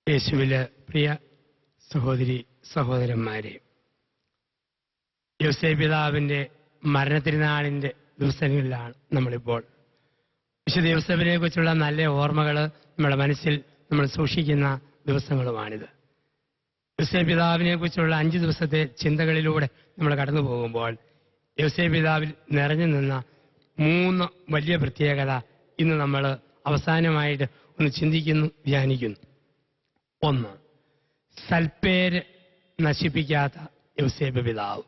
യേശുവിലെ പ്രിയ സഹോദരി സഹോദരന്മാരെ, യോസേപ്പ് പിതാവിന്റെ മരണത്തിരുനാളിന്റെ ദിവസങ്ങളിലാണ് നമ്മളിപ്പോൾ. വിശുദ്ധ യോസേപ്പിനെ കുറിച്ചുള്ള നല്ല ഓർമ്മകൾ നമ്മുടെ മനസ്സിൽ നമ്മൾ സൂക്ഷിക്കുന്ന ദിവസങ്ങളുമാണിത്. യോസേപ്പ് പിതാവിനെ കുറിച്ചുള്ള 5 ദിവസത്തെ ചിന്തകളിലൂടെ നമ്മൾ കടന്നു പോകുമ്പോൾ യോസേപ്പ് പിതാവിൽ നിറഞ്ഞു നിന്ന 3 വലിയ പ്രത്യേകത ഇന്ന് നമ്മൾ അവസാനമായിട്ട് ഒന്ന് ചിന്തിക്കുന്നു, ധ്യാനിക്കുന്നു. 1, സൽപ്പേര് നശിപ്പിക്കാത്ത യോസേപ്പ് പിതാവ്.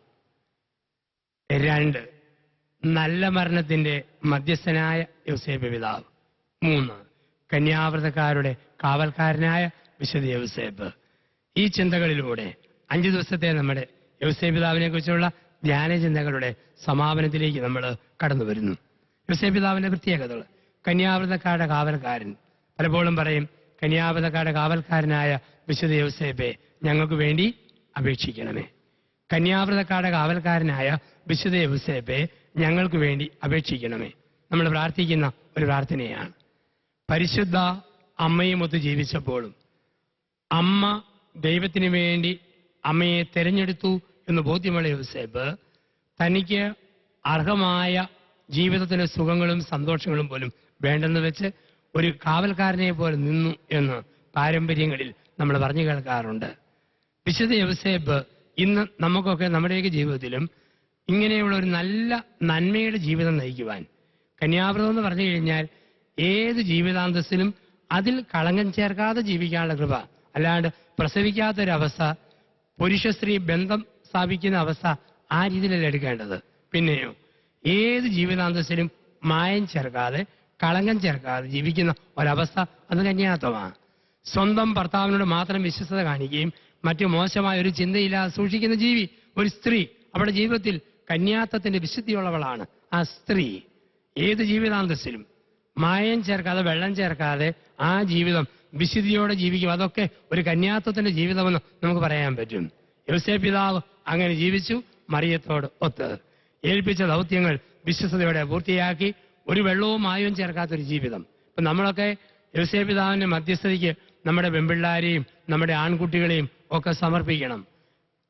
2, നല്ല മരണത്തിന്റെ മധ്യസ്ഥനായ യോസേപ്പ് പിതാവ്. 3, കന്യാവ്രതക്കാരുടെ കാവൽക്കാരനായ വിശുദ്ധ യോസേപ്പ്. ഈ ചിന്തകളിലൂടെ 5 ദിവസത്തെ നമ്മുടെ യോസേപ്പ് പിതാവിനെ കുറിച്ചുള്ള ധ്യാന ചിന്തകളുടെ സമാപനത്തിലേക്ക് നമ്മൾ കടന്നു വരുന്നു. യോസേപ്പ് പിതാവിന്റെ പ്രത്യേകതകൾ: കന്യാവ്രതക്കാരുടെ കാവൽക്കാരൻ. പലപ്പോഴും പറയും, കന്യാവ്രതക്കാരുടെ കാവൽക്കാരനായ വിശുദ്ധ യോസേപ്പെ ഞങ്ങൾക്ക് വേണ്ടി അപേക്ഷിക്കണമേ. കന്യാവ്രതക്കാരുടെ കാവൽക്കാരനായ വിശുദ്ധ യോസേപ്പെ ഞങ്ങൾക്ക് വേണ്ടി അപേക്ഷിക്കണമേ. നമ്മൾ പ്രാർത്ഥിക്കുന്ന ഒരു പ്രാർത്ഥനയാണ്. പരിശുദ്ധ അമ്മയുമൊത്ത് ജീവിച്ചപ്പോഴും അമ്മ ദൈവത്തിന് വേണ്ടി അമ്മയെ തെരഞ്ഞെടുത്തു എന്ന് ബോധ്യമുള്ള യോസേപ്പ് തനിക്ക് അർഹമായ ജീവിതത്തിലെ സുഖങ്ങളും സന്തോഷങ്ങളും പോലും വേണ്ടെന്ന് വെച്ച് ഒരു കാവൽക്കാരനെ പോലെ നിന്നു എന്ന് പാരമ്പര്യങ്ങളിൽ നമ്മൾ പറഞ്ഞു കേൾക്കാറുണ്ട്. വിശുദ്ധ യോസേപ്പ് ഇന്ന് നമുക്കൊക്കെ നമ്മുടെയൊക്കെ ജീവിതത്തിലും ഇങ്ങനെയുള്ള ഒരു നല്ല നന്മയുടെ ജീവിതം നയിക്കുവാൻ, കന്യാവ്രതം എന്ന് പറഞ്ഞു കഴിഞ്ഞാൽ ഏത് ജീവിതാന്തസ്സിലും അതിൽ കളങ്കം ചേർക്കാതെ ജീവിക്കാനുള്ള കൃപ, അല്ലാണ്ട് പ്രസവിക്കാത്തൊരവസ്ഥ, പുരുഷ സ്ത്രീ ബന്ധം സ്ഥാപിക്കുന്ന അവസ്ഥ ആ രീതിയിലല്ല എടുക്കേണ്ടത്. പിന്നെയോ ഏത് ജീവിതാന്തസ്സിലും മായം ചേർക്കാതെ കളങ്കം ചേർക്കാതെ ജീവിക്കുന്ന ഒരവസ്ഥ അത് കന്യാത്വമാണ്. സ്വന്തം ഭർത്താവിനോട് മാത്രം വിശ്വസ്തത കാണിക്കുകയും മറ്റു മോശമായ ഒരു ചിന്തയില്ലാതെ സൂക്ഷിക്കുന്ന ജീവി ഒരു സ്ത്രീ. അവരുടെ ജീവിതത്തിൽ കന്യാത്വത്തിന്റെ വിശുദ്ധിയുള്ളവളാണ് ആ സ്ത്രീ. ഏത് ജീവിതാന്തസ്സിലും മായം ചേർക്കാതെ വെള്ളം ചേർക്കാതെ ആ ജീവിതം വിശുദ്ധിയോടെ ജീവിക്കും. അതൊക്കെ ഒരു കന്യാത്വത്തിന്റെ ജീവിതമെന്ന് നമുക്ക് പറയാൻ പറ്റും. യോസേപ്പ് പിതാവ് അങ്ങനെ ജീവിച്ചു. മറിയത്തോട് ഒത്ത് ഏൽപ്പിച്ച ദൗത്യങ്ങൾ വിശ്വസ്തയോടെ പൂർത്തിയാക്കി. ഒരു വെള്ളവും മായവും ചേർക്കാത്തൊരു ജീവിതം. ഇപ്പൊ നമ്മളൊക്കെ യോസേപ്പ് പിതാവിന്റെ മധ്യസ്ഥതയ്ക്ക് നമ്മുടെ പെൺപിള്ളാരെയും നമ്മുടെ ആൺകുട്ടികളെയും ഒക്കെ സമർപ്പിക്കണം.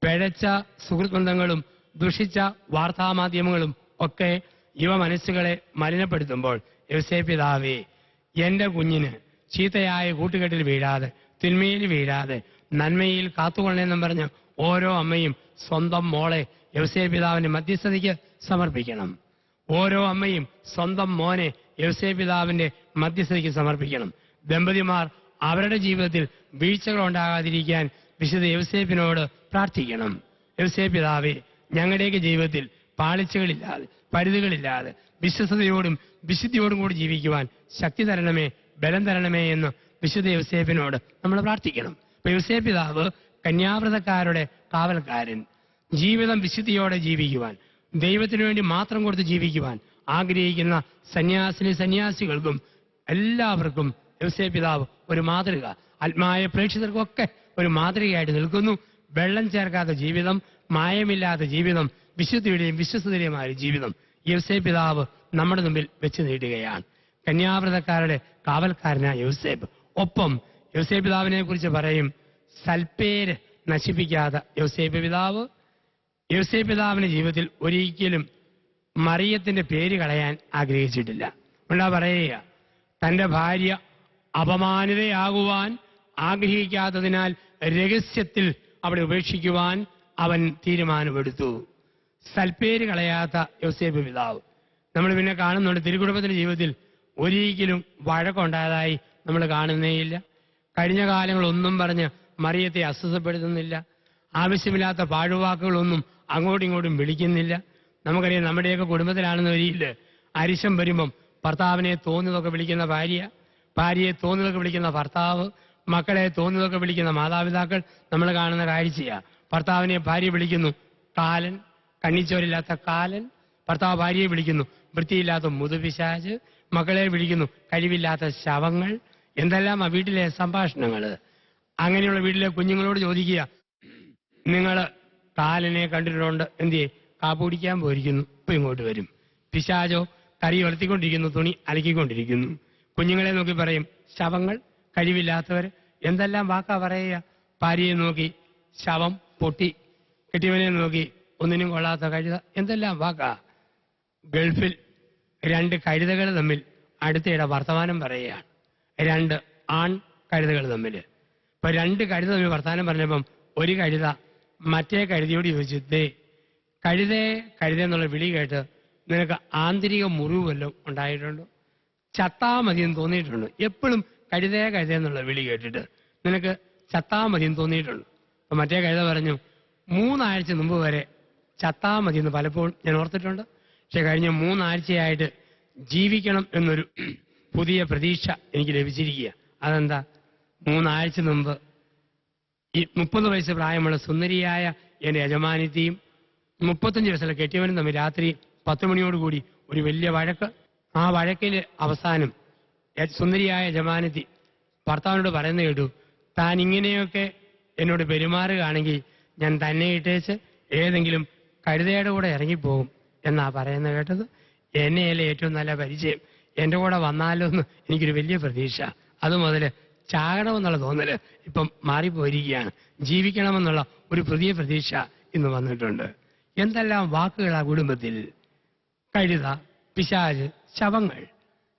പിഴച്ച സുഹൃത്ത് ബന്ധങ്ങളും ദുഷിച്ച വാർത്താമാധ്യമങ്ങളും ഒക്കെ യുവ മനസ്സുകളെ മലിനപ്പെടുത്തുമ്പോൾ യോസേപ്പ് പിതാവേ, എന്റെ കുഞ്ഞിന് ചീത്തയായ കൂട്ടുകെട്ടിൽ വീഴാതെ, തിന്മയിൽ വീഴാതെ നന്മയിൽ കാത്തുകൊള്ളണമെന്നും പറഞ്ഞ് ഓരോ അമ്മയും സ്വന്തം മോളെ യോസേപ്പ് പിതാവിന്റെ മധ്യസ്ഥതയ്ക്ക് സമർപ്പിക്കണം. ഓരോ അമ്മയും സ്വന്തം മോനെ യോസേപ്പ് പിതാവിന്റെ മധ്യസ്ഥതയ്ക്ക് സമർപ്പിക്കണം. ദമ്പതിമാർ അവരുടെ ജീവിതത്തിൽ വീഴ്ചകൾ ഉണ്ടാകാതിരിക്കാൻ വിശുദ്ധ യോസേപ്പിനോട് പ്രാർത്ഥിക്കണം. യോസേപ്പ് പിതാവേ, ഞങ്ങളുടെയൊക്കെ ജീവിതത്തിൽ പാളിച്ചകളില്ലാതെ, പരിധികളില്ലാതെ വിശ്വസ്തയോടും വിശുദ്ധിയോടും കൂടി ജീവിക്കുവാൻ ശക്തി തരണമേ, ബലം തരണമേ എന്ന് വിശുദ്ധ യോസേപ്പിനോട് നമ്മൾ പ്രാർത്ഥിക്കണം. ഇപ്പൊ യോസേപ്പ് പിതാവ് കന്യാവ്രതക്കാരുടെ കാവൽക്കാരൻ. ജീവിതം വിശുദ്ധിയോടെ ജീവിക്കുവാൻ, ദൈവത്തിനു വേണ്ടി മാത്രം കൊടുത്ത് ജീവിക്കുവാൻ ആഗ്രഹിക്കുന്ന സന്യാസികൾക്കും എല്ലാവർക്കും യോസേപ്പ് പിതാവ് ഒരു മാതൃക. ആത്മായ പ്രേക്ഷിതർക്കൊക്കെ ഒരു മാതൃകയായിട്ട് നിൽക്കുന്നു. വെള്ളം ചേർക്കാത്ത ജീവിതം, മായമില്ലാത്ത ജീവിതം, വിശുദ്ധിയുടെയും വിശ്വസ്തയുടെയുമായ ജീവിതം യോസേപ്പ് പിതാവ് നമ്മുടെ മുമ്പിൽ വെച്ച് നീട്ടുകയാണ്. കന്യാവ്രതക്കാരുടെ കാവൽക്കാരനായ യോസേപ്പ്. ഒപ്പം യോസേപ്പ് പിതാവിനെ കുറിച്ച് പറയും, സൽപ്പേര് നശിപ്പിക്കാത്ത യോസേപ്പ് പിതാവ്. യോസേപ്പ് പിതാവിന്റെ ജീവിതത്തിൽ ഒരിക്കലും മറിയത്തിന്റെ പേര് കളയാൻ ആഗ്രഹിച്ചിട്ടില്ല. ഉണ്ടാ പറയുക, തന്റെ ഭാര്യ അപമാനിതയാകുവാൻ ആഗ്രഹിക്കാത്തതിനാൽ രഹസ്യത്തിൽ അവിടെ ഉപേക്ഷിക്കുവാൻ അവൻ തീരുമാനമെടുത്തു. സൽപ്പേര് കളയാത്ത യോസേപ്പ് പിതാവ്. നമ്മൾ പിന്നെ കാണുന്നുണ്ട്, തിരുക്കുടുംബത്തിന്റെ ജീവിതത്തിൽ ഒരിക്കലും വഴക്കുണ്ടായതായി നമ്മൾ കാണുന്നേയില്ല. കഴിഞ്ഞ കാലങ്ങളൊന്നും പറഞ്ഞ് മറിയത്തെ അസ്വസ്ഥപ്പെടുത്തുന്നില്ല. ആവശ്യമില്ലാത്ത പാഴുവാക്കുകളൊന്നും അങ്ങോട്ടും ഇങ്ങോട്ടും വിളിക്കുന്നില്ല. നമുക്കറിയാം, നമ്മുടെയൊക്കെ കുടുംബത്തിലാണെന്ന് വരിയില്ല, അരിശം വരുമ്പം ഭർത്താവിനെ തോന്നിയതൊക്കെ വിളിക്കുന്ന ഭാര്യ, ഭാര്യയെ തോന്നിയതൊക്കെ വിളിക്കുന്ന ഭർത്താവ്, മക്കളെ തോന്നിയതൊക്കെ വിളിക്കുന്ന മാതാപിതാക്കൾ നമ്മൾ കാണുന്ന കാഴ്ചയാണ്. ഭർത്താവിനെ ഭാര്യ വിളിക്കുന്നു കാലൻ, കണ്ണിച്ചോരില്ലാത്ത കാലൻ. ഭർത്താവ് ഭാര്യയെ വിളിക്കുന്നു വൃത്തിയില്ലാത്ത മുതുപിശാച്. മക്കളെ വിളിക്കുന്നു കഴിവില്ലാത്ത ശവങ്ങൾ. എന്തെല്ലാം ആ വീട്ടിലെ സംഭാഷണങ്ങൾ. അങ്ങനെയുള്ള വീട്ടിലെ കുഞ്ഞുങ്ങളോട് ചോദിക്കുക, നിങ്ങൾ കാലനെ കണ്ടിട്ടുണ്ട്? എന്തിയെ? കാപ്പ് കുടിക്കാൻ പോയിരിക്കുന്നു, ഇപ്പൊ ഇങ്ങോട്ട് വരും. പിശാചോ കറി വളർത്തിക്കൊണ്ടിരിക്കുന്നു, തുണി അലക്കിക്കൊണ്ടിരിക്കുന്നു. കുഞ്ഞുങ്ങളെ നോക്കി പറയും ശവങ്ങൾ, കഴിവില്ലാത്തവർ, എന്തെല്ലാം വാക്കാ പറയുക? ഭാര്യയെ നോക്കി ശവം, പൊട്ടി. കെട്ടിയവനെ നോക്കി ഒന്നിനും കൊള്ളാത്ത കഴുത. എന്തെല്ലാം വാക്കാ. ഗൾഫിൽ 2 കഴുതകൾ തമ്മിൽ അടുത്തിടെ വർത്തമാനം പറയുകയാണ്. 2 ആൺ കഴുതകൾ തമ്മിൽ. ഇപ്പൊ 2 കഴുത തമ്മിൽ വർത്തമാനം പറഞ്ഞപ്പം ഒരു കഴുത മറ്റേ കഴുതയോട് ചോദിച്ചു, ദേ കഴുതേ കഴുത എന്നുള്ള വിളി കേട്ട് നിനക്ക് ആന്തരിക മുറിവ് വല്ലതും ഉണ്ടായിട്ടുണ്ടോ? ചത്താ മതിയെന്ന് തോന്നിയിട്ടുണ്ടോ? എപ്പോഴും കഴുതേ കഴുത എന്നുള്ള വിളി കേട്ടിട്ട് നിനക്ക് ചത്താ മതിയെന്ന് തോന്നിയിട്ടുണ്ടോ? അപ്പൊ മറ്റേ കഴുത പറഞ്ഞു, 3 ആഴ്ച മുമ്പ് വരെ ചത്താ മതിയെന്ന് പലപ്പോഴും ഞാൻ ഓർത്തിട്ടുണ്ട്. പക്ഷെ കഴിഞ്ഞ 3 ആഴ്ചയായിട്ട് ജീവിക്കണം എന്നൊരു പുതിയ പ്രതീക്ഷ എനിക്ക് ലഭിച്ചിരിക്കുക. അതെന്താ? 3 ആഴ്ച മുമ്പ് ഈ 30 വയസ്സ് പ്രായമുള്ള സുന്ദരിയായ എൻ്റെ യജമാനിത്തെയും 35 വയസ്സുള്ള കെട്ടിയവനും തമ്മിൽ രാത്രി 10 മണിയോടുകൂടി ഒരു വലിയ വഴക്ക്. ആ വഴക്കില് അവസാനം സുന്ദരിയായ യജമാനത്തി ഭർത്താവിനോട് പറയുന്നത് കേട്ടു, താൻ ഇങ്ങനെയൊക്കെ എന്നോട് പെരുമാറുകയാണെങ്കിൽ ഞാൻ തന്നെ ഇട്ടേച്ച് ഏതെങ്കിലും കഴുതയുടെ കൂടെ ഇറങ്ങിപ്പോകും എന്നാ പറയുന്നത് കേട്ടത്. എന്നെയല്ലേ ഏറ്റവും നല്ല പരിചയം, എൻ്റെ കൂടെ വന്നാലോ എന്ന് എനിക്കൊരു വലിയ പ്രതീക്ഷ. അതുമുതൽ ചാകണമെന്നുള്ള തോന്നല് ഇപ്പം മാറിപ്പോയിരിക്കുകയാണ്. ജീവിക്കണമെന്നുള്ള ഒരു പുതിയ പ്രതീക്ഷ ഇന്ന് വന്നിട്ടുണ്ട്. എന്തെല്ലാം വാക്കുകളാ കുടുംബത്തിൽ. കഴുത, പിശാച്, ശവങ്ങൾ.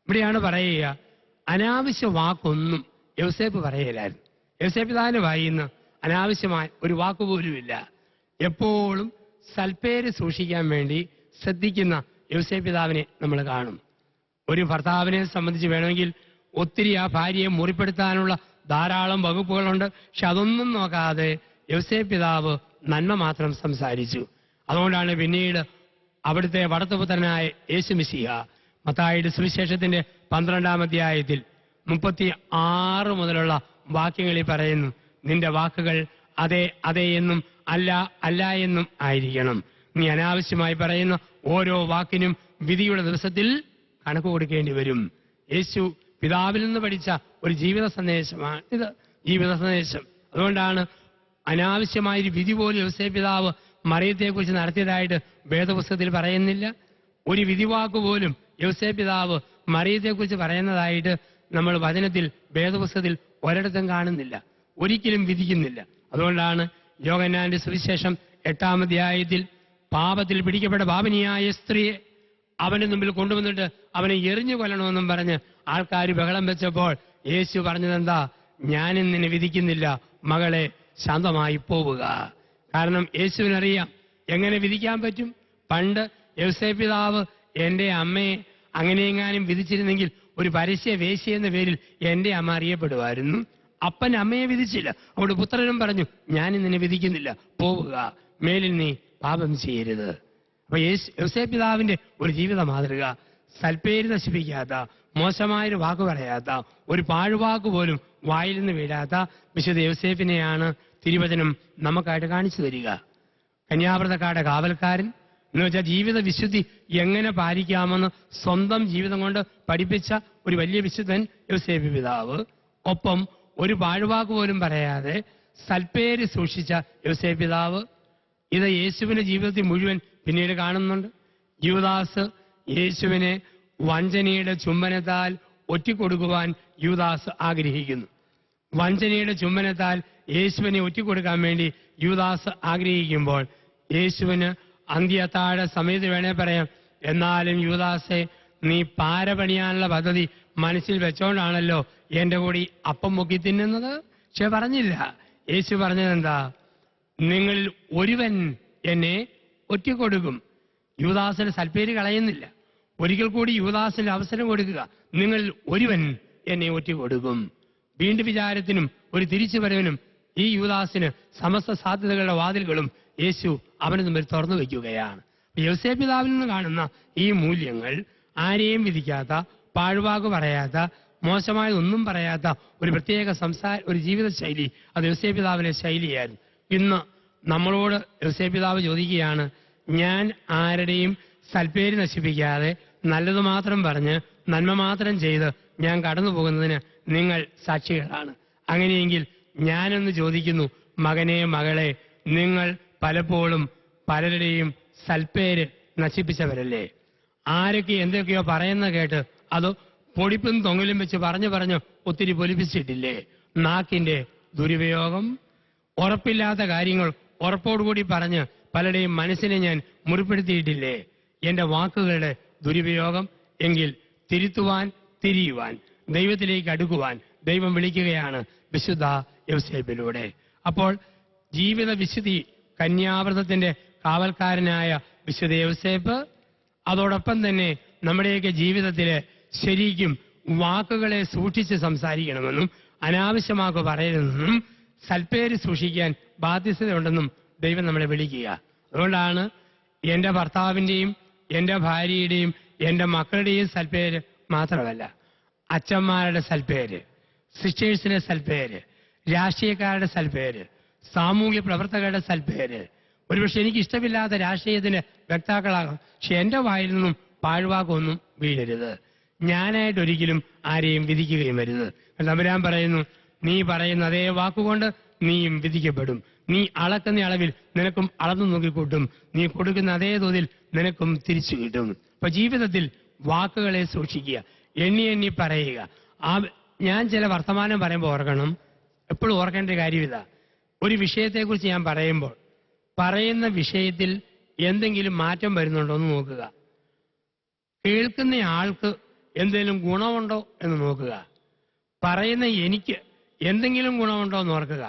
ഇവിടെയാണ് പറയുക, അനാവശ്യ വാക്കൊന്നും യോസേപ്പ് പറയലായിരുന്നു. യോസേപ്പ് പിതാവിന്റെ വായിന്ന് അനാവശ്യമായ ഒരു വാക്കുപോലുമില്ല. എപ്പോഴും സൽപ്പേര് സൂക്ഷിക്കാൻ വേണ്ടി ശ്രദ്ധിക്കുന്ന യോസേപ്പ് പിതാവിനെ നമ്മൾ കാണും. ഒരു ഭർത്താവിനെ സംബന്ധിച്ച് വേണമെങ്കിൽ ഒത്തിരി ആ ഭാര്യയെ മുറിപ്പെടുത്താനുള്ള ധാരാളം വകുപ്പുകളുണ്ട്. പക്ഷെ അതൊന്നും നോക്കാതെ യോസേപ്പ് പിതാവ് നന്മ മാത്രം സംസാരിച്ചു. അതുകൊണ്ടാണ് പിന്നീട് അവിടുത്തെ വടത്തുപുത്രനായ യേശു മിശിഹ മത്തായിയുടെ സുവിശേഷത്തിന്റെ 12-ാം അധ്യായത്തിൽ 36 മുതലുള്ള വാക്യങ്ങളിൽ പറയുന്നു, നിന്റെ വാക്കുകൾ അതെ അതെ എന്നും അല്ല അല്ല എന്നും ആയിരിക്കണം. നീ അനാവശ്യമായി പറയുന്ന ഓരോ വാക്കിനും വിധിയുടെ ദിവസത്തിൽ കണക്ക് കൊടുക്കേണ്ടി വരും. യേശു പിതാവിൽ നിന്ന് പഠിച്ച ഒരു ജീവിത സന്ദേശമാണ് ഇത്, ജീവിത സന്ദേശം. അതുകൊണ്ടാണ് അനാവശ്യമായൊരു വിധി പോലും യോസേപ്പ് പിതാവ് മറിയത്തെക്കുറിച്ച് നടത്തിയതായിട്ട് വേദപുസ്തകത്തിൽ പറയുന്നില്ല. ഒരു വിധിവാക്ക് പോലും യോസേപ്പ് പിതാവ് മറിയത്തെക്കുറിച്ച് പറയുന്നതായിട്ട് നമ്മൾ വചനത്തിൽ വേദപുസ്തകത്തിൽ ഒരിടത്തും കാണുന്നില്ല, ഒരിക്കലും വിധിക്കുന്നില്ല. അതുകൊണ്ടാണ് യോഹന്നാന്റെ സുവിശേഷം 8-ാം അധ്യായത്തിൽ പാപത്തിൽ പിടിക്കപ്പെട്ട പാപിനിയായ സ്ത്രീയെ അവന്റെ മുമ്പിൽ കൊണ്ടുവന്നിട്ട് അവനെ എറിഞ്ഞു കൊല്ലണമെന്നും പറഞ്ഞ് ആൾക്കാർ ബഹളം വെച്ചപ്പോൾ യേശു പറഞ്ഞതെന്താ? ഞാനും നിന്നെ വിധിക്കുന്നില്ല, മകളെ ശാന്തമായി പോവുക. കാരണം യേശുവിനറിയാം എങ്ങനെ വിധിക്കാൻ പറ്റും. പണ്ട് യോസേപ്പ് പിതാവ് എൻ്റെ അമ്മയെ അങ്ങനെയെങ്ങാനും വിധിച്ചിരുന്നെങ്കിൽ ഒരു പരസ്യ വേശ്യ എന്ന പേരിൽ എൻ്റെ അമ്മ അറിയപ്പെടുമായിരുന്നു. അപ്പൻ അമ്മയെ വിധിച്ചില്ല. അവിടെ പുത്രനും പറഞ്ഞു, ഞാനും നിന്നെ വിധിക്കുന്നില്ല, പോവുക, മേലിൽ നീ പാപം ചെയ്യരുത്. അപ്പൊ യോസേപ്പ് പിതാവിന്റെ ഒരു ജീവിത മാതൃക, സൽപ്പേര് നശിപ്പിക്കാത്ത, മോശമായൊരു വാക്ക് പറയാത്ത, ഒരു പാഴ്വാക്ക് പോലും വായിൽ നിന്ന് വീഴാത്ത വിശുദ്ധ യോസേപ്പിനെയാണ് തിരുവചനം നമുക്കായിട്ട് കാണിച്ചു തരിക. കന്യാവ്രതക്കാരുടെ കാവൽക്കാരൻ എന്ന് വെച്ചാൽ ജീവിത വിശുദ്ധി എങ്ങനെ പാലിക്കാമെന്ന് സ്വന്തം ജീവിതം കൊണ്ട് പഠിപ്പിച്ച ഒരു വലിയ വിശുദ്ധൻ യോസേപ്പ് പിതാവ്. ഒപ്പം ഒരു പാഴ്വാക്ക് പോലും പറയാതെ സൽപ്പേര് സൂക്ഷിച്ച യോസേപ്പ് പിതാവ്. ഇത് യേശുവിന്റെ ജീവിതത്തിൽ മുഴുവൻ പിന്നീട് കാണുന്നുണ്ട്. യൂദാസ് യേശുവിനെ വഞ്ചനയുടെ ചുംബനത്താൽ ഒറ്റിക്കൊടുക്കുവാൻ യൂദാസ് ആഗ്രഹിക്കുന്നു. വഞ്ചനയുടെ ചുംബനത്താൽ യേശുവിനെ ഒറ്റിക്കൊടുക്കാൻ വേണ്ടി യൂദാസ് ആഗ്രഹിക്കുമ്പോൾ യേശുവിന് അന്ത്യത്താഴ സമയത്ത് വേണേ പറയാം, എന്നാലും യൂദാസെ, നീ പാര പണിയാനുള്ള പദ്ധതി മനസ്സിൽ വെച്ചോണ്ടാണല്ലോ എന്റെ കൂടി അപ്പം മുക്കി തിന്നുന്നത്. പക്ഷെ പറഞ്ഞില്ല. യേശു പറഞ്ഞതെന്താ? നിങ്ങളിൽ ഒരുവൻ എന്നെ ഒറ്റിക്കൊടുക്കും. യൂദാസിന് സൽപ്പേര് കളയുന്നില്ല. ഒരിക്കൽ കൂടി യൂദാസിന് അവസരം കൊടുക്കുക. നിങ്ങളിൽ ഒരുവൻ എന്നെ ഒറ്റിക്കൊടുക്കും. വീണ്ടും വിചാരത്തിനും ഒരു തിരിച്ചുവരവിനും ഈ യൂദാസിന് സമസ്ത സാധ്യതകളുടെ വാതിലുകളും യേശു അവന് മുമ്പിൽ തുറന്നു വയ്ക്കുകയാണ്. യോസേപ്പ് പിതാവിൽ നിന്ന് കാണുന്ന ഈ മൂല്യങ്ങൾ ആരെയും വിധിക്കാത്ത, പാഴ്വാക്ക് പറയാത്ത, മോശമായതൊന്നും പറയാത്ത ഒരു പ്രത്യേക ഒരു ജീവിത ശൈലി, അത് യോസേപ്പ് പിതാവിന്റെ ശൈലിയായിരുന്നു. ഇന്ന് നമ്മളോട് യോസേപ്പ് പിതാവ് ചോദിക്കുകയാണ്, ഞാൻ ആരുടെയും സൽപ്പേര് നശിപ്പിക്കാതെ നല്ലത് മാത്രം പറഞ്ഞ് നന്മ മാത്രം ചെയ്ത് ഞാൻ കടന്നു പോകുന്നതിന് നിങ്ങൾ സാക്ഷികളാണ്. അങ്ങനെയെങ്കിൽ ഞാനൊന്ന് ചോദിക്കുന്നു, മകനെ, മകളെ, നിങ്ങൾ പലപ്പോഴും പലരുടെയും സൽപ്പേര് നശിപ്പിച്ചവരല്ലേ? ആരൊക്കെ എന്തൊക്കെയോ പറയുന്ന കേട്ട് അത് പൊടിപ്പും തൊങ്ങലും വെച്ച് പറഞ്ഞു ഒത്തിരി പൊലിപ്പിച്ചിട്ടില്ലേ? നാക്കിന്റെ ദുരുപയോഗം, ഉറപ്പില്ലാത്ത കാര്യങ്ങൾ ഉറപ്പോടുകൂടി പറഞ്ഞ് പലരുടെയും മനസ്സിനെ ഞാൻ മുറിപ്പെടുത്തിയിട്ടില്ലേ? എന്റെ വാക്കുകളുടെ ദുരുപയോഗം. എങ്കിൽ തിരുത്തുവാൻ, തിരിയുവാൻ, ദൈവത്തിലേക്ക് അടുക്കുവാൻ ദൈവം വിളിക്കുകയാണ് വിശുദ്ധ യൗസേപ്പിലൂടെ. അപ്പോൾ ജീവിത വിശുദ്ധി, കന്യാവ്രതത്തിന്റെ കാവൽക്കാരനായ വിശുദ്ധ യൗസേപ്പ്, അതോടൊപ്പം തന്നെ നമ്മുടെയൊക്കെ ജീവിതത്തില് ശരിക്കും വാക്കുകളെ സൂക്ഷിച്ച് സംസാരിക്കണമെന്നും അനാവശ്യമാക്കുക പറയരുതെന്നും സൽപ്പേര് സൂക്ഷിക്കാൻ ബാധ്യതയുണ്ടെന്നും ദൈവം നമ്മളെ വിളിക്കുക. അതുകൊണ്ടാണ് എന്റെ ഭർത്താവിന്റെയും എന്റെ ഭാര്യയുടെയും എന്റെ മക്കളുടെയും സൽപ്പേര് മാത്രമല്ല, അച്ഛന്മാരുടെ സൽപ്പേര്, സിസ്റ്റേഴ്സിന്റെ സൽപ്പേര്, രാഷ്ട്രീയക്കാരുടെ സൽപ്പേര്, സാമൂഹ്യ പ്രവർത്തകരുടെ സൽപ്പേര്, ഒരുപക്ഷെ എനിക്ക് ഇഷ്ടമില്ലാത്ത രാഷ്ട്രീയത്തിന് വ്യക്താക്കളാകാം, പക്ഷെ എന്റെ വായിൽ നിന്നും പാഴ്വാക്കൊന്നും വീഴരുത്. ഞാനായിട്ടൊരിക്കലും ആരെയും വിധിക്കുകയും വരുത്. തമ്പുരാൻ പറയുന്നു, നീ പറയുന്ന അതേ വാക്കുകൊണ്ട് നീയും വിധിക്കപ്പെടും. നീ അളക്കുന്ന അളവിൽ നിനക്കും അളന്നു നോക്കിക്കൂട്ടും. നീ കൊടുക്കുന്ന അതേ തോതിൽ നിനക്കും തിരിച്ചു കിട്ടും. അപ്പൊ ജീവിതത്തിൽ വാക്കുകളെ സൂക്ഷിക്കുക, എണ്ണി എണ്ണി പറയുക. ഞാൻ ചില വർത്തമാനം പറയുമ്പോൾ ഓർക്കണം, എപ്പോഴും ഓർക്കേണ്ട കാര്യം ഇതാ, ഒരു വിഷയത്തെക്കുറിച്ച് ഞാൻ പറയുമ്പോൾ പറയുന്ന വിഷയത്തിൽ എന്തെങ്കിലും മാറ്റം വരുന്നുണ്ടോ എന്ന് നോക്കുക. കേൾക്കുന്ന ആൾക്ക് എന്തെങ്കിലും ഗുണമുണ്ടോ എന്ന് നോക്കുക. പറയുന്ന എനിക്ക് എന്തെങ്കിലും ഗുണമുണ്ടോ എന്ന് ഓർക്കുക.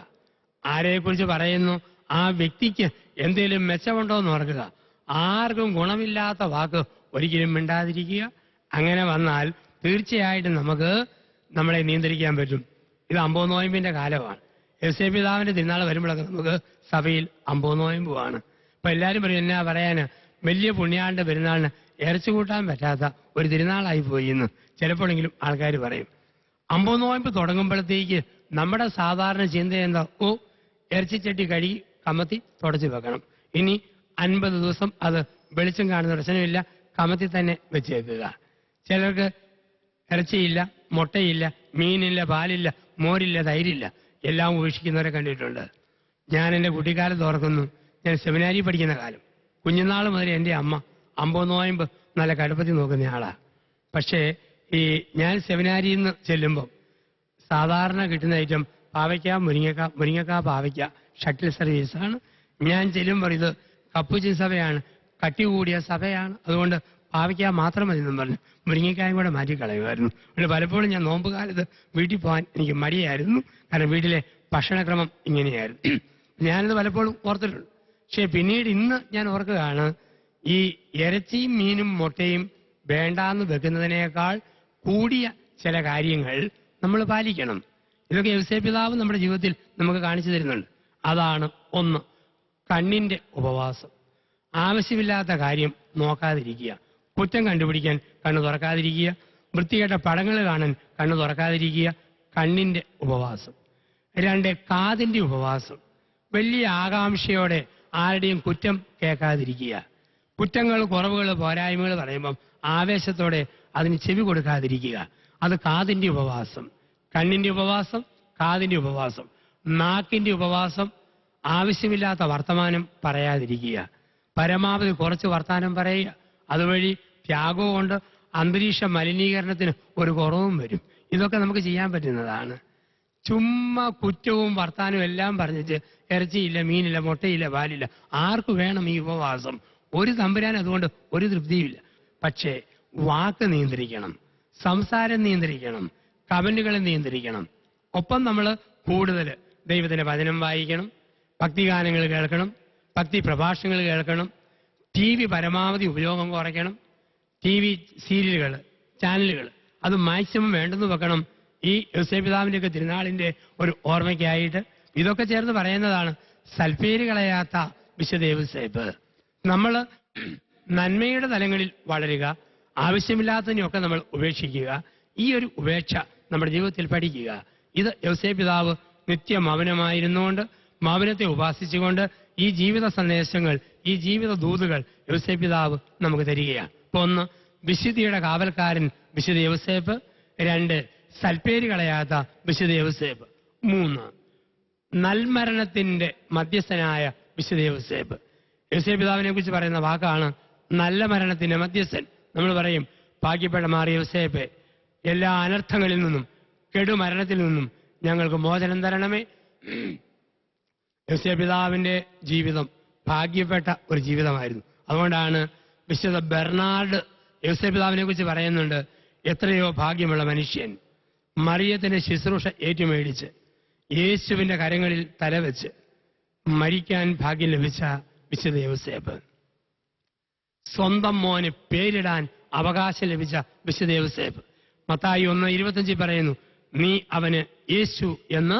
ആരെക്കുറിച്ച് പറയുന്നു, ആ വ്യക്തിക്ക് എന്തെങ്കിലും മെച്ചമുണ്ടോ എന്ന് ഓർക്കുക. ആർക്കും ഗുണമില്ലാത്ത വാക്ക് ഒരിക്കലും മിണ്ടാതിരിക്കുക. അങ്ങനെ വന്നാൽ തീർച്ചയായിട്ടും നമുക്ക് നമ്മളെ നിയന്ത്രിക്കാൻ പറ്റും. ഇത് 50 നോയമ്പിന്റെ കാലമാണ്. യൗസേപ്പ് പിതാവിന്റെ തിരുനാൾ വരുമ്പോഴൊക്കെ നമുക്ക് സഭയിൽ 50 നോയമ്പുമാണ്. അപ്പൊ എല്ലാവരും പറയും, എന്നാ പറയാന്, വലിയ പുണ്യാളിന്റെ പെരുന്നാളിന് ഇറച്ചി കൂട്ടാൻ പറ്റാത്ത ഒരു തിരുനാളായി പോയി എന്ന് ചിലപ്പോഴെങ്കിലും ആൾക്കാർ പറയും. 50 നോയമ്പ് തുടങ്ങുമ്പോഴത്തേക്ക് നമ്മുടെ സാധാരണ ചിന്ത എന്താ? ഇറച്ചിച്ചട്ടി കഴുകി കമത്തി തുടച്ചു വെക്കണം. ഇനി 50 ദിവസം അത് വെളിച്ചം കാണുന്ന പ്രശ്നമില്ല, കമത്തി തന്നെ വെച്ചേക്കുക. ചിലർക്ക് ഇറച്ചിയില്ല, മുട്ടയില്ല, മീനില്ല, പാലില്ല, മോരില്ല, തൈരില്ല, എല്ലാം ഉപേക്ഷിക്കുന്നവരെ കണ്ടിട്ടുണ്ട്. ഞാൻ എൻ്റെ കുട്ടിക്കാലത്ത് ഓർക്കുന്നു, ഞാൻ സെമിനാരി പഠിക്കുന്ന കാലം, കുഞ്ഞുനാൾ മുതൽ എൻ്റെ അമ്മ 50 നോയമ്പ് നല്ല കടുപ്പത്തിൽ നോക്കുന്ന ആളാ. പക്ഷേ ഞാൻ സെമിനാരിയിൽ നിന്ന് ചെല്ലുമ്പം സാധാരണ കിട്ടുന്ന ഐറ്റം പാവയ്ക്ക, മുരിങ്ങക്ക, പാവയ്ക്ക, ഷട്ടിൽ സർവീസാണ്. ഞാൻ ചെല്ലുമ്പോൾ ഇത് കപ്പുച്ചിൻ സഭയാണ്, കട്ടി കൂടിയ സഭയാണ്, അതുകൊണ്ട് പാവയ്ക്ക മാത്രം മതി എന്നും പറഞ്ഞു മുരിങ്ങക്കായും കൂടെ മാറ്റിക്കളയുമായിരുന്നു. അതുകൊണ്ട് പലപ്പോഴും ഞാൻ നോമ്പ് കാലത്ത് വീട്ടിൽ പോകാൻ എനിക്ക് മടിയായിരുന്നു. കാരണം വീട്ടിലെ ഭക്ഷണക്രമം ഇങ്ങനെയായിരുന്നു. ഞാനത് പലപ്പോഴും ഓർത്തിട്ടുണ്ട്. പക്ഷെ പിന്നീട് ഇന്ന് ഞാൻ ഓർക്കുകയാണ്, ഈ ഇറച്ചിയും മീനും മുട്ടയും വേണ്ടാന്ന് വെക്കുന്നതിനേക്കാൾ കൂടിയ ചില കാര്യങ്ങൾ നമ്മൾ പാലിക്കണം. ഇതൊക്കെ യൗസേപ്പ് പിതാവ് നമ്മുടെ ജീവിതത്തിൽ നമുക്ക് കാണിച്ചു തരുന്നുണ്ട്. അതാണ് ഒന്ന്, കണ്ണിന്റെ ഉപവാസം. ആവശ്യമില്ലാത്ത കാര്യം നോക്കാതിരിക്കുക, കുറ്റം കണ്ടുപിടിക്കാൻ കണ്ണു തുറക്കാതിരിക്കുക, വൃത്തികെട്ട പടങ്ങൾ കാണാൻ കണ്ണു തുറക്കാതിരിക്കുക, കണ്ണിന്റെ ഉപവാസം. 2, കാതിന്റെ ഉപവാസം. വലിയ ആകാംക്ഷയോടെ ആരുടെയും കുറ്റം കേൾക്കാതിരിക്കുക. കുറ്റങ്ങൾ, കുറവുകൾ, പോരായ്മകൾ പറയുമ്പം ആവേശത്തോടെ അതിന് ചെവി കൊടുക്കാതിരിക്കുക. അത് കാതിന്റെ ഉപവാസം. കണ്ണിന്റെ ഉപവാസം, കാതിന്റെ ഉപവാസം. നാക്കിന്റെ ഉപവാസം, ആവശ്യമില്ലാത്ത വർത്തമാനം പറയാതിരിക്കുക. പരമാവധി കുറച്ച് വർത്തമാനം പറയുക. അതുവഴി ത്യാഗവും കൊണ്ട് അന്തരീക്ഷ മലിനീകരണത്തിന് ഒരു കുറവും വരും. ഇതൊക്കെ നമുക്ക് ചെയ്യാൻ പറ്റുന്നതാണ്. ചുമ്മാ കുറ്റവും വർത്താനവും എല്ലാം പറഞ്ഞിട്ട് ഇറച്ചിയില്ല, മീനില്ല, മുട്ടയില്ല, പാലില്ല, ആർക്ക് വേണം ഈ ഉപവാസം? ഒരു തമ്പുരാൻ അതുകൊണ്ട് ഒരു തൃപ്തിയുമില്ല. പക്ഷേ വാക്ക് നിയന്ത്രിക്കണം, സംസാരം നിയന്ത്രിക്കണം, കമന്റുകളെ നിയന്ത്രിക്കണം. ഒപ്പം നമ്മൾ കൂടുതൽ ദൈവത്തിന്റെ വചനം വായിക്കണം, ഭക്തിഗാനങ്ങൾ കേൾക്കണം, ഭക്തി പ്രഭാഷണങ്ങൾ കേൾക്കണം, TV പരമാവധി ഉപയോഗം കുറയ്ക്കണം. TV സീരിയലുകൾ, ചാനലുകൾ അത് മാക്സിമം വേണ്ടെന്ന് വെക്കണം. ഈ യൗസേപ്പ് പിതാവിന്റെയൊക്കെ തിരുനാളിന്റെ ഒരു ഓർമ്മയ്ക്കായിട്ട് ഇതൊക്കെ ചേർന്ന് പറയുന്നതാണ് സൽപ്പേര് കളയാത്ത വിശുദ്ധ യൗസേപ്പ്. നമ്മൾ നന്മയുടെ തലങ്ങളിൽ വളരുക, ആവശ്യമില്ലാത്തതിനെയൊക്കെ നമ്മൾ ഉപേക്ഷിക്കുക. ഈ ഒരു ഉപേക്ഷ നമ്മുടെ ജീവിതത്തിൽ പഠിക്കുക. ഇത് യൗസേപ്പ് പിതാവ് നിത്യ മൗനമായിരുന്നുകൊണ്ട്, മൗനത്തെ ഉപാസിച്ചുകൊണ്ട് ഈ ജീവിത സന്ദേശങ്ങൾ, ഈ ജീവിത ദൂതുകൾ യൗസേപ്പ് പിതാവ് നമുക്ക് തരികയാണ്. ഇപ്പൊ 1, വിശുദ്ധിയുടെ കാവൽക്കാരൻ വിശുദ്ധ യൗസേപ്പ്. 2, സൽപ്പേര് കളയാത്ത വിശുദ്ധ യൗസേപ്പ്. 3, നൽമരണത്തിന്റെ മധ്യസ്ഥനായ വിശുദ്ധ യൗസേപ്പ്. യൗസേപ്പ് പിതാവിനെ കുറിച്ച് പറയുന്ന വാക്കാണ് നല്ല മരണത്തിന്റെ മധ്യസ്ഥൻ. നമ്മൾ പറയും, ഭാഗ്യപ്പെട്ട മാറിയ യൗസേപ്പെ, എല്ലാ അനർത്ഥങ്ങളിൽ നിന്നും കെടുമരണത്തിൽ നിന്നും ഞങ്ങൾക്ക് മോചനം തരണമേ. യോസേപ്പ് പിതാവിന്റെ ജീവിതം ഭാഗ്യപ്പെട്ട ഒരു ജീവിതമായിരുന്നു. അതുകൊണ്ടാണ് വിശുദ്ധ ബെർണാർഡ് യോസേപ്പ് പിതാവിനെ കുറിച്ച് പറയുന്നുണ്ട്, എത്രയോ ഭാഗ്യമുള്ള മനുഷ്യൻ, മറിയത്തിന്റെ ശുശ്രൂഷ ഏറ്റുമേടിച്ച് യേശുവിന്റെ കരങ്ങളിൽ തലവെച്ച് മരിക്കാൻ ഭാഗ്യം ലഭിച്ച വിശുദ്ധ യോസേപ്പ്. സ്വന്തം മോന് പേരിടാൻ അവകാശം ലഭിച്ച വിശുദ്ധ യോസേപ്പ്. മത്തായി 1:25 പറയുന്നു, നീ അവന് യേശു എന്ന്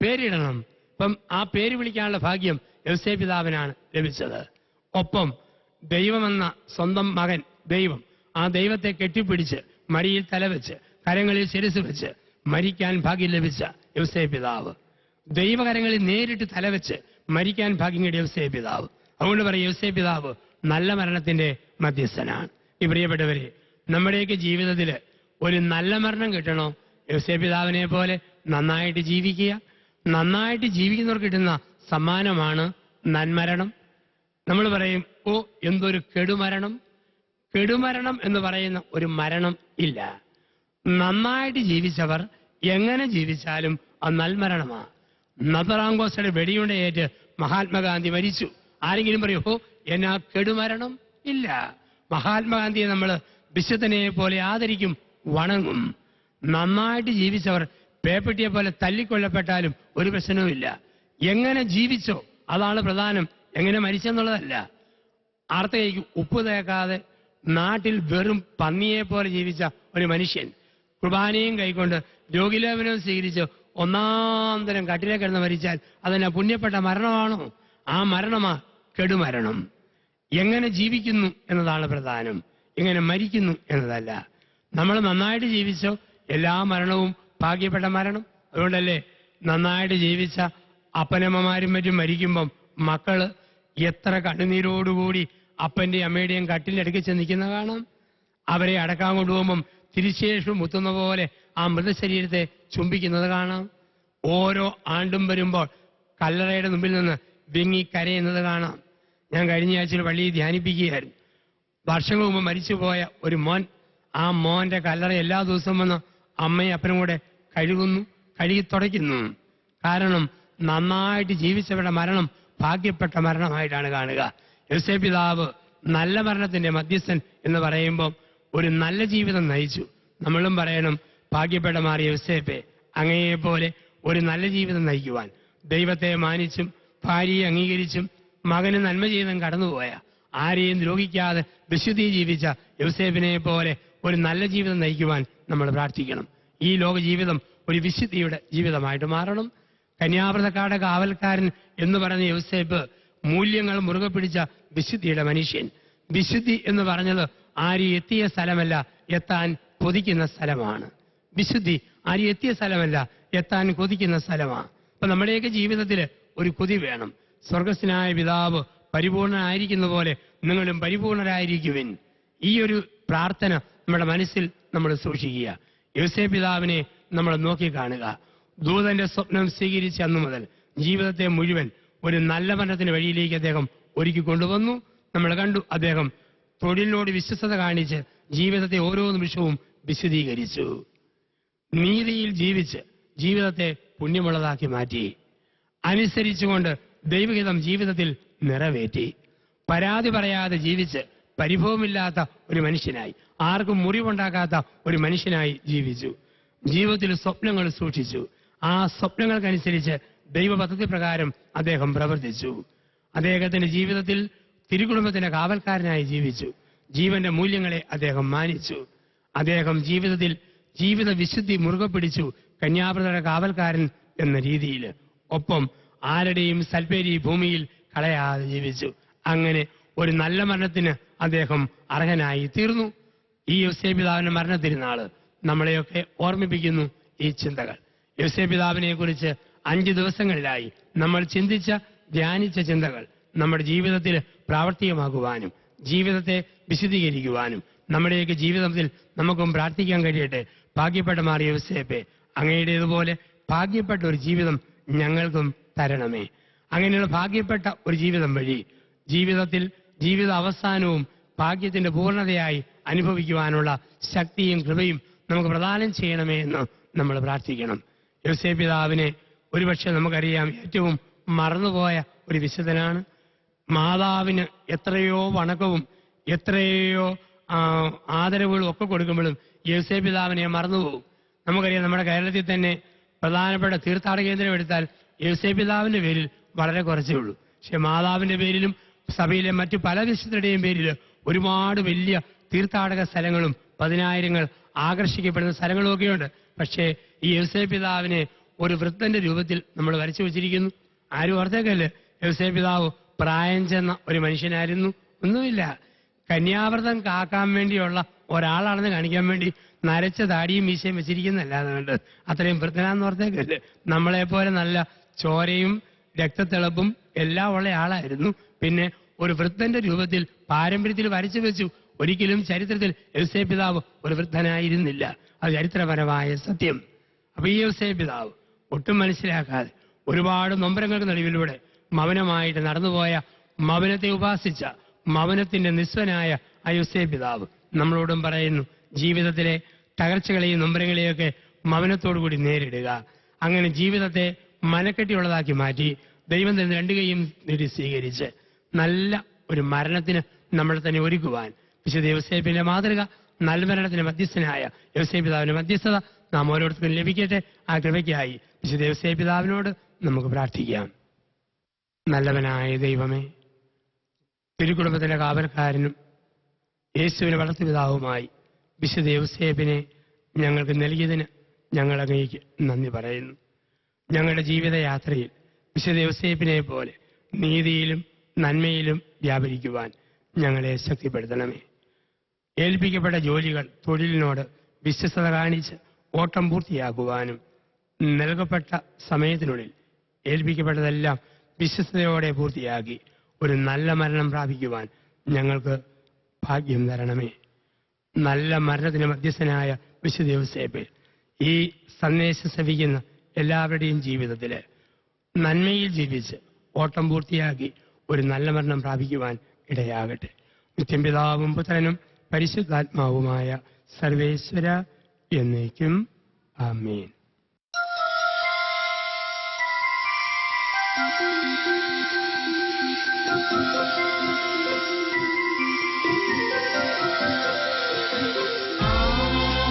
പേരിടണം. അപ്പം ആ പേര് വിളിക്കാനുള്ള ഭാഗ്യം യോസേപ്പ് പിതാവിനാണ് ലഭിച്ചത്. ഒപ്പം ദൈവമെന്ന സ്വന്തം മകൻ ദൈവം, ആ ദൈവത്തെ കെട്ടിപ്പിടിച്ച് മടിയിൽ തലവെച്ച് കരങ്ങളിൽ ശിരസ് വെച്ച് മരിക്കാൻ ഭാഗ്യം ലഭിച്ച യോസേപ്പ് പിതാവ്. ദൈവകരങ്ങളിൽ നേരിട്ട് തലവെച്ച് മരിക്കാൻ ഭാഗ്യം കിട്ടിയ യോസേപ്പ് പിതാവ്. അതുകൊണ്ട് പറയും യോസേപ്പ് പിതാവ് നല്ല മരണത്തിന്റെ മധ്യസ്ഥനാണ്. ഈ പ്രിയപ്പെട്ടവരെ, നമ്മുടെയൊക്കെ ജീവിതത്തിൽ ഒരു നല്ല മരണം കിട്ടണോ? യോസേപ്പ് പിതാവിനെ പോലെ നന്നായിട്ട് ജീവിക്കുക. നന്നായിട്ട് ജീവിക്കുന്നവർക്ക് കിട്ടുന്ന സമ്മാനമാണ് നന്മരണം. നമ്മൾ പറയും, ഓ എന്തൊരു കെടുമരണം. കെടുമരണം എന്ന് പറയുന്ന ഒരു മരണം ഇല്ല. നന്നായിട്ട് ജീവിച്ചവർ എങ്ങനെ ജീവിച്ചാലും അത് നൽമരണമാണ്. നതറാങ്കോസയുടെ വെടിയുണ്ടയേറ്റ് മഹാത്മാഗാന്ധി മരിച്ചു. ആരെങ്കിലും പറയൂ, ഓ എന്നാ കെടുമരണം? ഇല്ല. മഹാത്മാഗാന്ധിയെ നമ്മൾ വിശുദ്ധനെ പോലെ ആദരിക്കും, വണങ്ങും. നന്നായിട്ട് ജീവിച്ചവർ പേപ്പട്ടിയെ പോലെ തല്ലിക്കൊല്ലപ്പെട്ടാലും ഒരു പ്രശ്നവുമില്ല. എങ്ങനെ ജീവിച്ചോ അതാണ് പ്രധാനം, എങ്ങനെ മരിച്ചെന്നുള്ളതല്ല. ആർത്തകയ്ക്ക് ഉപ്പ് തേക്കാതെ നാട്ടിൽ വെറും പന്നിയെ പോലെ ജീവിച്ച ഒരു മനുഷ്യൻ കുർബാനയും കൈക്കൊണ്ട് രോഗിലേപനവും സ്വീകരിച്ച് ഒന്നാം തരം കട്ടിലെ കിടന്ന് മരിച്ചാൽ അതെന്നെ പുണ്യപ്പെട്ട മരണമാണോ? ആ മരണമാ കെടുമരണം. എങ്ങനെ ജീവിക്കുന്നു എന്നതാണ് പ്രധാനം, എങ്ങനെ മരിക്കുന്നു എന്നതല്ല. നമ്മൾ നന്നായിട്ട് ജീവിച്ചോ എല്ലാ മരണവും ഭാഗ്യപ്പെട്ട മരണം. അതുകൊണ്ടല്ലേ നന്നായിട്ട് ജീവിച്ച അപ്പനമ്മമാരും മറ്റും മരിക്കുമ്പം മക്കള് എത്ര കണ്ണുനീരോടുകൂടി അപ്പന്റെയും അമ്മയുടെയും കട്ടിലടുക്കി ചെന്നിക്കുന്ന കാണാം. അവരെ അടക്കാൻ കൊണ്ടുപോകുമ്പം തിരിശേഷം മുത്തുന്ന പോലെ ആ മൃതശരീരത്തെ ചുംബിക്കുന്നത് കാണാം. ഓരോ ആണ്ടും വരുമ്പോൾ കല്ലറയുടെ മുമ്പിൽ നിന്ന് വിങ്ങി കരയുന്നത് കാണാം. ഞാൻ കഴിഞ്ഞ ആഴ്ചയിൽ പള്ളിയിൽ ധ്യാനിപ്പിക്കുകയായിരുന്നു. വർഷങ്ങൾ മുമ്പ് മരിച്ചുപോയ ഒരു മോൻ, ആ മോന്റെ കല്ലറ എല്ലാ ദിവസവും വന്ന് അമ്മയും അപ്പനും കൂടെ കഴുകി തുടയ്ക്കുന്നു. കാരണം നന്നായിട്ട് ജീവിച്ചവരുടെ മരണം ഭാഗ്യപ്പെട്ട മരണമായിട്ടാണ് കാണുക. യോസേപ്പ് പിതാവ് നല്ല മരണത്തിന്റെ മധ്യസ്ഥൻ എന്ന് പറയുമ്പോൾ ഒരു നല്ല ജീവിതം നയിച്ചു. നമ്മളും പറയണം, ഭാഗ്യപ്പെട്ട മാറിയ യോസേപ്പെ, അങ്ങയെപ്പോലെ ഒരു നല്ല ജീവിതം നയിക്കുവാൻ ദൈവത്തെ മാനിച്ചും ഭാര്യയെ അംഗീകരിച്ചും മകന് നന്മ ചെയ്തും കടന്നുപോയ, ആരെയും ദ്രോഹിക്കാതെ വിശുദ്ധി ജീവിച്ച യോസേപ്പിനെ പോലെ ഒരു നല്ല ജീവിതം നയിക്കുവാൻ നമ്മൾ പ്രാർത്ഥിക്കണം. ഈ ലോക ജീവിതം ഒരു വിശുദ്ധിയുടെ ജീവിതമായിട്ട് മാറണം. കന്യാവ്രതക്കാരുടെ കാവൽക്കാരൻ എന്ന് പറഞ്ഞ യോസേപ്പ് മൂല്യങ്ങൾ മുറുകെ പിടിച്ച വിശുദ്ധിയുടെ മനുഷ്യൻ. വിശുദ്ധി എന്ന് പറഞ്ഞത് ആരും എത്തിയ സ്ഥലമല്ല, എത്താൻ കൊതിക്കുന്ന സ്ഥലമാണ്. വിശുദ്ധി ആരും എത്തിയ സ്ഥലമല്ല, എത്താൻ കൊതിക്കുന്ന സ്ഥലമാണ്. അപ്പൊ നമ്മുടെയൊക്കെ ജീവിതത്തിൽ ഒരു കൊതി വേണം. സ്വർഗസ്ഥനായ പിതാവ് പരിപൂർണനായിരിക്കുന്ന പോലെ നിങ്ങളും പരിപൂർണരായിരിക്കുവിൻ. ഈ ഒരു പ്രാർത്ഥന നമ്മുടെ മനസ്സിൽ നമ്മൾ സൂക്ഷിക്കുക. യോസേപ്പ് പിതാവിനെ നമ്മൾ നോക്കി കാണുക. ദൂതന്റെ സ്വപ്നം സ്വീകരിച്ച അന്നു മുതൽ ജീവിതത്തെ മുഴുവൻ ഒരു നല്ല മരണത്തിന് വഴിയിലേക്ക് അദ്ദേഹം ഒരുക്കി കൊണ്ടുവന്നു. നമ്മൾ കണ്ടു, അദ്ദേഹം തൊഴിലിനോട് വിശ്വസ്തത കാണിച്ച് ജീവിതത്തെ ഓരോ നിമിഷവും വിശദീകരിച്ചു. നീതിയിൽ ജീവിച്ച് ജീവിതത്തെ പുണ്യമുള്ളതാക്കി മാറ്റി. അനുസരിച്ചുകൊണ്ട് ദൈവഹിതം ജീവിതത്തിൽ നിറവേറ്റി. പരാതി പറയാതെ ജീവിച്ച് പരിഭവമില്ലാത്ത ഒരു മനുഷ്യനായി, ആർക്കും മുറിവുണ്ടാക്കാത്ത ഒരു മനുഷ്യനായി ജീവിച്ചു. ജീവിതത്തിൽ സ്വപ്നങ്ങൾ സൂക്ഷിച്ചു. ആ സ്വപ്നങ്ങൾക്കനുസരിച്ച് ദൈവപദ്ധതി പ്രകാരം അദ്ദേഹം പ്രവർത്തിച്ചു. അദ്ദേഹത്തിന്റെ ജീവിതത്തിൽ തിരുകുടുംബത്തിന്റെ കാവൽക്കാരനായി ജീവിച്ചു. ജീവന്റെ മൂല്യങ്ങളെ അദ്ദേഹം മാനിച്ചു. അദ്ദേഹം ജീവിതത്തിൽ ജീവിത വിശുദ്ധി മുറുകെ പിടിച്ചു, കന്യാവ്രതയുടെ കാവൽക്കാരൻ എന്ന രീതിയിൽ. ഒപ്പം ആരുടെയും സൽപ്പേരി ഭൂമിയിൽ കളയാതെ ജീവിച്ചു. അങ്ങനെ ഒരു നല്ല മരണത്തിന് അദ്ദേഹം അർഹനായി തീർന്നു. ഈ യോസേപ്പ് പിതാവിന്റെ മരണ തിരുനാള് നമ്മളെയൊക്കെ ഓർമ്മിപ്പിക്കുന്നു ഈ ചിന്തകൾ. യോസേപ്പ് പിതാവിനെ കുറിച്ച് 5 ദിവസങ്ങളിലായി നമ്മൾ ചിന്തിച്ച ധ്യാനിച്ച ചിന്തകൾ നമ്മുടെ ജീവിതത്തിൽ പ്രാവർത്തികമാക്കുവാനും ജീവിതത്തെ വിശദീകരിക്കുവാനും നമ്മുടെയൊക്കെ ജീവിതത്തിൽ നമുക്കും പ്രാർത്ഥിക്കാൻ കഴിയട്ടെ. ഭാഗ്യപ്പെട്ട മാറിയ യോസേപ്പെ, അങ്ങയുടേതുപോലെ ഭാഗ്യപ്പെട്ട ഒരു ജീവിതം ഞങ്ങൾക്കും തരണമേ. അങ്ങനെയുള്ള ഭാഗ്യപ്പെട്ട ഒരു ജീവിതം വഴി ജീവിതത്തിൽ ജീവിത അവസാനവും ഭാഗ്യത്തിന്റെ പൂർണ്ണതയായി അനുഭവിക്കുവാനുള്ള ശക്തിയും കൃപയും നമുക്ക് പ്രദാനം ചെയ്യണമേ എന്ന് നമ്മൾ പ്രാർത്ഥിക്കണം. യോസേപ്പ് പിതാവിനെ ഒരുപക്ഷെ നമുക്കറിയാം ഏറ്റവും മറന്നുപോയ ഒരു വിശുദ്ധനാണ്. മാതാവിന് എത്രയോ വണക്കവും എത്രയോ ആദരവുകളും ഒക്കെ കൊടുക്കുമ്പോഴും യോസേപ്പ് പിതാവിനെ മറന്നുപോകും. നമുക്കറിയാം നമ്മുടെ കേരളത്തിൽ തന്നെ പ്രധാനപ്പെട്ട തീർത്ഥാടന കേന്ദ്രം എടുത്താൽ യോസേപ്പ് പിതാവിന്റെ പേരിൽ വളരെ കുറച്ചേ ഉള്ളൂ. പക്ഷെ മാതാവിന്റെ പേരിലും സഭയിലെ മറ്റു പല വിശുദ്ധരുടെയും പേരിൽ ഒരുപാട് വലിയ തീർത്ഥാടക സ്ഥലങ്ങളും 10,000 ആകർഷിക്കപ്പെടുന്ന സ്ഥലങ്ങളുമൊക്കെയുണ്ട്. പക്ഷേ ഈ യോസേപ്പ് പിതാവിനെ ഒരു വൃദ്ധന്റെ രൂപത്തിൽ നമ്മൾ വരച്ചു വെച്ചിരിക്കുന്നു. ആരും ഓർത്തേക്കല്ലേ, യോസേപ്പ് പിതാവ് പ്രായം ചെന്ന ഒരു മനുഷ്യനായിരുന്നു, ഒന്നുമില്ല. കന്യാവ്രതം കാക്കാൻ വേണ്ടിയുള്ള ഒരാളാണെന്ന് കാണിക്കാൻ വേണ്ടി നരച്ച താടിയും മീശയും വെച്ചിരിക്കുന്നല്ലാതെ കണ്ട് അത്രയും വൃദ്ധനാന്ന് ഓർത്തേക്കല്ലേ. നമ്മളെപ്പോലെ നല്ല ചോരയും രക്തത്തിളപ്പും എല്ലാം ഉള്ള ആളായിരുന്നു. പിന്നെ ഒരു വൃദ്ധന്റെ രൂപത്തിൽ പാരമ്പര്യത്തിൽ വരച്ചു വെച്ചു. ഒരിക്കലും ചരിത്രത്തിൽ യോസേപ്പ് പിതാവ് ഒരു വൃദ്ധനായിരുന്നില്ല. അത് ചരിത്രപരമായ സത്യം. അപ്പൊ ഈ യോസേപ്പ് പിതാവ് ഒട്ടും മനസ്സിലാക്കാതെ ഒരുപാട് നൊമ്പരങ്ങൾക്ക് നടുവിലൂടെ മൗനമായിട്ട് നടന്നുപോയ, മൗനത്തെ ഉപാസിച്ച, മൗനത്തിന്റെ നിസ്വനായ ആ യോസേപ്പ് പിതാവ് നമ്മളോടും പറയുന്നു, ജീവിതത്തിലെ തകർച്ചകളെയും നൊമ്പരങ്ങളെയൊക്കെ മൗനത്തോടുകൂടി നേരിടുക. അങ്ങനെ ജീവിതത്തെ മനക്കെട്ടിയുള്ളതാക്കി മാറ്റി ദൈവം തന്നെ 2 കൈയും നീട്ടി സ്വീകരിച്ച് നല്ല ഒരു മരണത്തിന് നമ്മളെ തന്നെ ഒരുക്കുവാൻ വിശുദ്ധ യോസേപ്പിന്റെ മാതൃക, നൽമരണത്തിന് മധ്യസ്ഥനായ യോസേപ്പ് പിതാവിന്റെ മധ്യസ്ഥത നാം ഓരോരുത്തർക്കും ലഭിക്കട്ടെ. ആ കൃപയ്ക്കായി വിശുദ്ധ യോസേപ്പ് പിതാവിനോട് നമുക്ക് പ്രാർത്ഥിക്കാം. നല്ലവനായ ദൈവമേ, തിരുക്കുടുംബത്തിന്റെ കാവൽക്കാരനും യേശുവിന്റെ വളർത്തുപിതാവുമായി വിശുദ്ധ യോസേപ്പിനെ ഞങ്ങൾക്ക് നൽകിയതിന് ഞങ്ങൾ അങ്ങേക്ക് നന്ദി പറയുന്നു. ഞങ്ങളുടെ ജീവിതയാത്രയിൽ വിശുദ്ധ യോസേപ്പിനെ പോലെ നീതിയിലും നന്മയിലും വ്യാപരിക്കുവാൻ ഞങ്ങളെ ശക്തിപ്പെടുത്തണമേ. ഏൽപ്പിക്കപ്പെട്ട ജോലികൾ, തൊഴിലിനോട് വിശ്വസ്തത കാണിച്ച് ഓട്ടം പൂർത്തിയാക്കുവാനും നൽകപ്പെട്ട സമയത്തിനുള്ളിൽ ഏൽപ്പിക്കപ്പെട്ടതെല്ലാം വിശ്വസ്തയോടെ പൂർത്തിയാക്കി ഒരു നല്ല മരണം പ്രാപിക്കുവാൻ ഞങ്ങൾക്ക് ഭാഗ്യം തരണമേ. നല്ല മരണത്തിന് മധ്യസ്ഥനായ വിശുദ്ധ യോസേപ്പ് ഈ സന്ദേശം ശ്രവിക്കുന്ന എല്ലാവരുടെയും ജീവിതത്തിൽ നന്മയിൽ ജീവിച്ച് ഓട്ടം പൂർത്തിയാക്കി ഒരു നല്ല മരണം പ്രാപിക്കുവാൻ ഇടയാകട്ടെ. നിത്യം പിതാവും പുത്രനും പരിശുദ്ധാത്മാവുമായ സർവേശ്വര എന്നേക്കും ആമേൻ.